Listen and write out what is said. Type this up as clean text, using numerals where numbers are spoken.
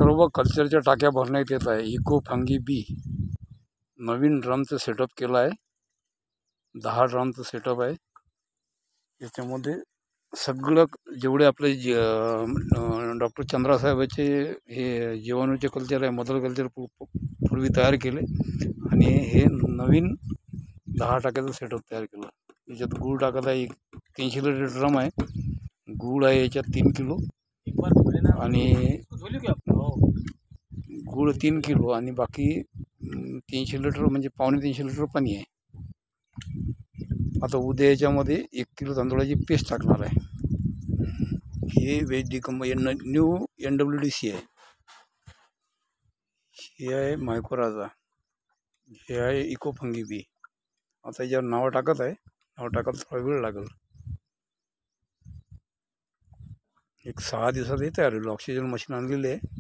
सर्व कल्चरच्या टाक्या भरण्यात येत आहे. इको फंगी बी नवीन ड्रमचं सेटअप केलं आहे. 10 ड्रमचं सेटअप आहे. याच्यामध्ये सगळं जेवढे आपले डॉक्टर चंद्रासाहेबाचे हे जीवाणूचे कल्चर आहे, मदर कल्चर पूर्वी तयार केले आणि हे नवीन 10 टाक्याचं सेटअप तयार केलं. याच्यात गूळ टाकत आहे. 300 लिटर ड्रम आहे. गूळ आहे याच्यात 3 किलो आणि गूळ 3 किलो आणि बाकी 300 लिटर म्हणजे 350 लिटर पाणी आहे. आता उद्या याच्यामध्ये 1 किलो तांदूळाची पेस्ट टाकणार आहे. हे वेज न्यू NWDC आहे. हे आहे मायकोराजा, हे आहे इको फंगी बी. आता याच्यावर नावं टाकत आहे. नावं टाकायला थोडा वेळ लागेल. एक 6 दिवसात हे तयार होईल. ऑक्सिजन मशीन आणलेली आहे.